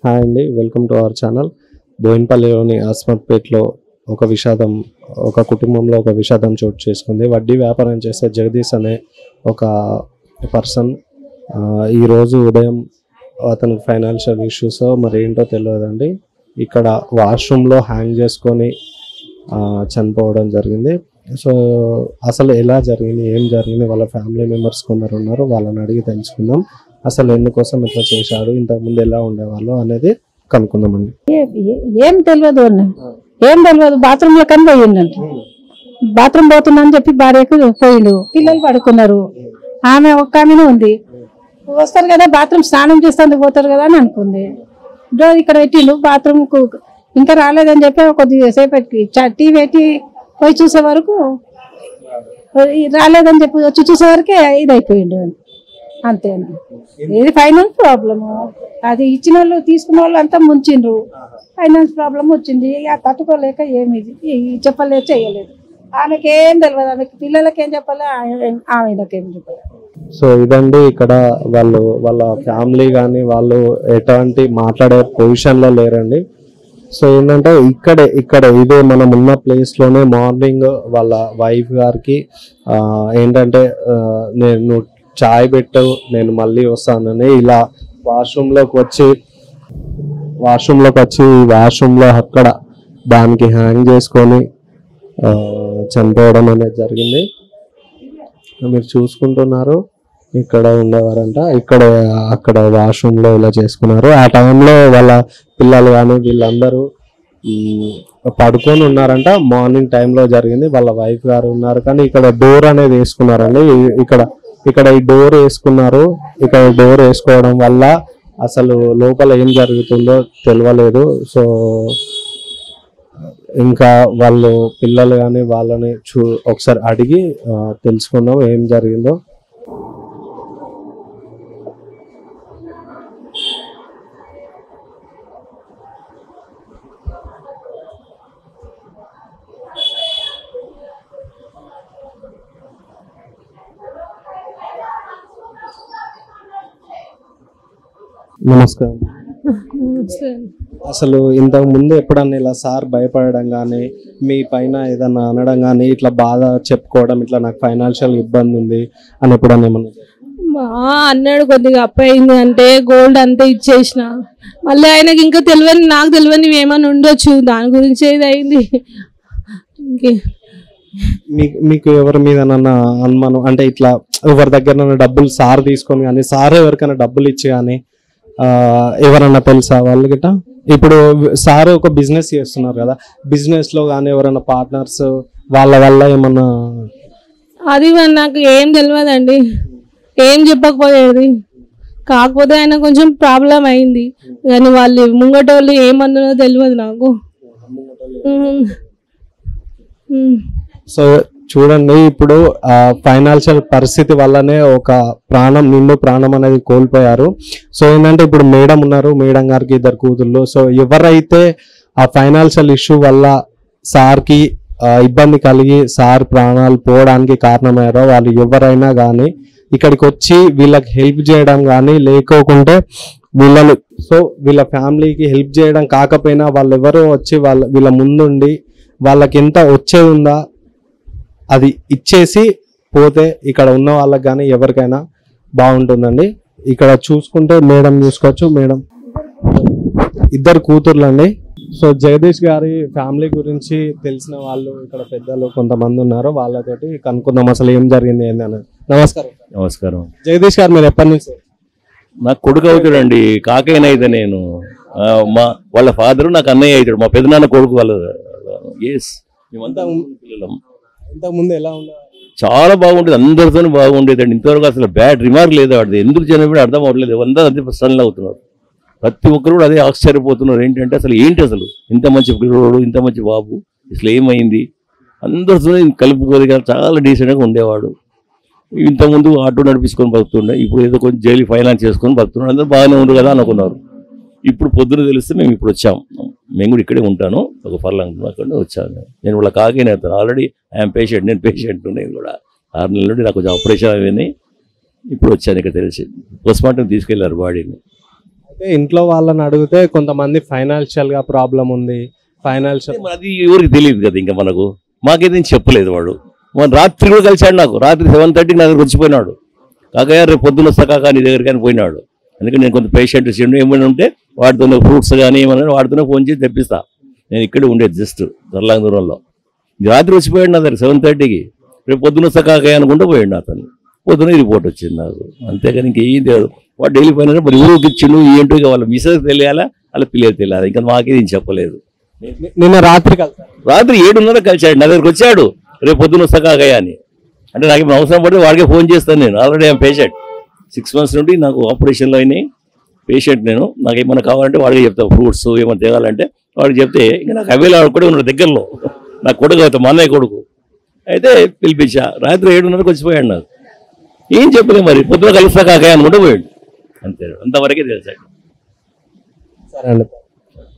Hi అండి, welcome to our channel. బోయిన్పల్లిలోని అస్మత్పేటలో ఒక కుటుంబంలో ఒక విషాదం చోటు చేసుకుంది. వడ్డీ వ్యాపారం చేసే జగదీష్ అనే ఒక పర్సన్ ఈరోజు ఉదయం అతనికి ఫైనాన్షియల్ ఇష్యూస్ మరి ఏంటో తెలియదండి, ఇక్కడ వాష్రూమ్లో హ్యాంగ్ చేసుకొని చనిపోవడం జరిగింది. సో అసలు ఎలా జరిగింది, ఏం జరిగింది, వాళ్ళ ఫ్యామిలీ మెంబర్స్ కొందరు ఉన్నారు, వాళ్ళని అడిగి తెలుసుకుందాం. అసలు ఎందుకోసం ఇట్లా చేశాడు, ఇంతకుముందు ఎలా ఉండేవాళ్ళు అనేది కనుక్కుందామండి. ఏం తెలియదు బాత్రూమ్ లో కని పోయిందంట. బాత్రూమ్ పోతున్నా అని చెప్పి భార్యకు పోయిండు, పిల్లలు పడుకున్నారు. ఆమె ఒక్క ఆమెనే ఉంది. వస్తారు కదా బాత్రూమ్ స్నానం చేస్తుంది పోతారు కదా అని అనుకుంది. డోర్ ఇక్కడ పెట్టిండు, బాత్రూమ్ కు ఇంకా రాలేదని చెప్పి కొద్దిసేపటికి టీ పెట్టి పోయి చూసే వరకు రాలేదని చెప్పి వచ్చి చూసే వరకే ఇది అయిపోయిండు. అంతేనా, ఇది ఫైనాన్స్ ప్రాబ్లము. అది ఇచ్చిన వాళ్ళు తీసుకున్న వాళ్ళు అంతా ముంచిండ్రు, ఫైనాన్స్ ప్రాబ్లం వచ్చింది. తట్టుకోలేక ఏమి చెప్పలేదు, చేయలేదు. ఆమెకేం తెలియదు, ఆమెకి పిల్లలకి ఏం చెప్పాలి, ఆమెకేం చెప్పాలి. సో ఇదండి, ఇక్కడ వాళ్ళ ఫ్యామిలీ కానీ వాళ్ళు ఎటువంటి మాట్లాడే పొజిషన్లో లేరండి. సో ఏంటంటే ఇక్కడ ఇదే మనం ఉన్న ప్లేస్లోనే మార్నింగ్ వాళ్ళ వైఫ్ గారికి ఏంటంటే నేను చాయ్ పెట్టు, నేను మళ్ళీ వస్తానని ఇలా వాష్రూమ్లోకి వచ్చి అక్కడ దానికి హ్యాంగ్ చేసుకొని చనిపోవడం అనేది జరిగింది. మీరు చూసుకుంటున్నారు, ఇక్కడ ఉండేవారంట, అక్కడ వాష్రూమ్లో ఇలా చేసుకున్నారు. ఆ టైంలో వాళ్ళ పిల్లలు కానీ వీళ్ళందరూ పడుకొని ఉన్నారంట. మార్నింగ్ టైంలో జరిగింది. వాళ్ళ వైఫ్ గారు ఉన్నారు, కానీ ఇక్కడ డోర్ అనేది వేసుకున్నారండి. ఇక్కడ ఈ డోర్ వేసుకున్నారు. ఇక్కడ డోర్ వేసుకోవడం వల్ల అసలు లోపల ఏం జరుగుతుందో తెలియలేదు. సో ఇంకా వాళ్ళు పిల్లలు కానీ వాళ్ళని ఒకసారి అడిగి తెలుసుకుందాం ఏం జరిగిందో. నమస్కారం. అసలు ఇంతకు ముందు ఎప్పుడన్నా ఇలా సార్ భయపడడం కానీ మీ పైన ఏదన్నా అనడం కానీ ఇట్లా బాధ చెప్పుకోవడం, ఇట్లా నాకు ఫైనాన్షియల్ ఇబ్బంది ఉంది అని ఎప్పుడన్నా ఏమన్నా అన్నాడు? కొద్దిగా అప్పయింది అంటే గోల్డ్ అంతా ఇచ్చేసిన, మళ్ళీ ఆయనకి ఇంకా తెలియని నాకు తెలియని ఏమైనా ఉండొచ్చు, దాని గురించి ఏది అయింది. మీకు ఎవరి మీద అనుమానం అంటే ఇట్లా ఎవరి దగ్గర డబ్బులు సార్ తీసుకొని కానీ సార్ ఎవరికైనా డబ్బులు ఇచ్చి కానీ ఎవరన్నా తెలుసా వాళ్ళు గిట్ట? ఇప్పుడు సార్ ఒక బిజినెస్ చేస్తున్నారు కదా, బిజినెస్ లో కానీ ఎవరైనా పార్ట్నర్స్ వాళ్ళ వల్ల ఏమన్నా? అది నాకు ఏం తెలియదండి, ఏం చెప్పకపోయేది. కాకపోతే ఆయన కొంచెం ప్రాబ్లం అయింది, కానీ వాళ్ళు ముంగట వాళ్ళు ఏమన్నారో తెలియదు నాకు. సో చూడండి, ఇప్పుడు ఫైనాన్షియల్ పరిస్థితి వల్లనే ఒక నిండు ప్రాణం అనేది కోల్పోయారు. సో ఏంటంటే ఇప్పుడు మేడం ఉన్నారు, మేడం గారికి 2 కూతుళ్ళు. సో ఎవరైతే ఆ ఫైనాన్షియల్ ఇష్యూ వల్ల సార్కి ఇబ్బంది కలిగి సార్ ప్రాణాలు పోవడానికి కారణమయ్యారో వాళ్ళు ఎవరైనా కానీ ఇక్కడికి వచ్చి వీళ్ళకి హెల్ప్ చేయడం కానీ లేకోకుంటే వీళ్ళ ఫ్యామిలీకి హెల్ప్ చేయడం కాకపోయినా వాళ్ళు ఎవరో వచ్చి వీళ్ళ ముందుండి వాళ్ళకి ఎంత వచ్చేది ఉందా అది ఇచ్చేసి పోతే ఇక్కడ ఉన్న వాళ్ళకి కానీ ఎవరికైనా బాగుంటుందండి. ఇక్కడ చూసుకుంటే మేడం చూసుకోవచ్చు, మేడం 2 కూతుర్లు అండి. సో జగదీష్ గారి ఫ్యామిలీ గురించి తెలిసిన వాళ్ళు ఇక్కడ పెద్దలు కొంతమంది ఉన్నారు, వాళ్ళతోటి కనుక్కుందాం అసలు ఏం జరిగింది ఏంది అనేది. నమస్కారం. నమస్కారం. జగదీష్ గారు మీరు ఎప్పటి నుంచి? నాకు కొడుకు అవుతాడండి, కాకయ్యన అయితే నేను వాళ్ళ ఫాదరు నాకు అన్నయ్య అవుతాడు, మా పెద్దనాన్న కొడుకు వాళ్ళు. మేమంతా పిల్లలం. ఇంతకుముందు ఎలా ఉండేది? చాలా బాగుండేది, అందరితో బాగుండేదండి. ఇంతవరకు అసలు బ్యాడ్ రిమార్క్ లేదు. వాడిది ఎందుకు చనిపోయి అర్థం అవ్వట్లేదు. అందరూ అంతే ప్రశ్నలు అవుతున్నారు, ప్రతి ఒక్కరు కూడా అదే ఆశ్చర్యపోతున్నారు. ఏంటంటే అసలు ఇంత మంచి పిల్లవాడు, ఇంత మంచి బాబు, అసలు ఏమైంది? అందరితో కలుపుకోదిగా చాలా డీసెంట్గా ఉండేవాడు. ఇంతకుముందు ఆటో నడిపించుకొని బతుకుతుండే, ఇప్పుడు ఏదో కొంచెం జైలు ఫైనాన్స్ చేసుకొని బతుకుతున్నాడు. అందరూ బాగానే ఉండరు కదా అనుకున్నారు. ఇప్పుడు పొద్దున తెలిస్తే మేము ఇప్పుడు వచ్చాము. మేము కూడా ఇక్కడే ఉంటాను, ఒక ఫర్లాంగ్ అక్కడ వచ్చాను. నేను వాళ్ళ కాకైనా అవుతాను. ఆల్రెడీ ఐఎమ్ పేషెంట్, నేను పేషెంట్. నేను కూడా 6 నెలల నుండి నాకు కొంచెం ఆపరేషన్ అవన్నీ ఇప్పుడు వచ్చాను ఇక్కడ తెలిసి. పోస్ట్మార్టం తీసుకెళ్లారు బాడీని. ఇంట్లో వాళ్ళని అడిగితే కొంతమంది ఫైనాన్షియల్ గా ప్రాబ్లం ఉంది, ఫైనాన్షియల్ అది ఎవరికి తెలియదు కదా ఇంకా మనకు. మాకైతే ఏం చెప్పలేదు వాడు. మన రాత్రి కూడా కలిశాడు నాకు. రాత్రి 7:30 నా దగ్గర వచ్చిపోయినాడు. కాకయ్య రేపు పొద్దున్న వస్తా కాక నీ దగ్గరికి అని పోయినాడు. ఎందుకంటే నేను కొంత పేషెంట్ ఏమైనా ఉంటే వాటితోనే ఫ్రూట్స్ కానీ ఏమన్నా వాటితోనే ఫోన్ చేసి తెప్పిస్తా. నేను ఇక్కడే ఉండేది జస్ట్ దర్లాంగ దూరంలో. రాత్రి వచ్చిపోయాడు నా దగ్గర 7:30కి. రేపు పొద్దున్న వస్తా కాకయ్య అనుకుంటూ పోయాడు అతను. పొద్దున రిపోర్ట్ వచ్చింది నాకు. అంతేగాని ఇంకేం తెలియదు. వాడు డైలీ పోయినా మరి ఊరికి ఇచ్చిండు ఏంటో ఇక వాళ్ళ మిస్సెస్ తెలియాలా వాళ్ళ పిల్లలు తెలియాలి. ఇంకా మాకేది చెప్పలేదు. నిన్న రాత్రి కలిసారు. రాత్రి 7:30 కలిశాడు నా దగ్గరికి వచ్చాడు. రేపు పొద్దున్న వస్తా కాకయ్య అని. అంటే నాకు ఇప్పుడు అవసరం పడితే వాడికే ఫోన్ చేస్తాను. నేను ఆల్రెడీ ఐఎమ్ పేషెంట్. 6 months నుండి నాకు ఆపరేషన్లో అయినాయి. పేషెంట్ నేను. నాకు ఏమైనా కావాలంటే వాడికి చెప్తాను. ఫ్రూట్స్ ఏమైనా తేవాలంటే వాడికి చెప్తే ఇంకా నాకు అవైలబుల్ కూడా ఉన్నాడు దగ్గరలో. నా కొడుకు అవుతాం మా అన్నయ్య కొడుకు అయితే పిలిపించా. రాత్రి 7:30కి వచ్చిపోయాడు నాకు. ఏం చెప్పలేదు మరి. పొద్దున కలుస్తా కాకయ్య అనుకుంటూ పోయాడు. అంతే, అంతవరకే తెలుసాడు. సరే అండి.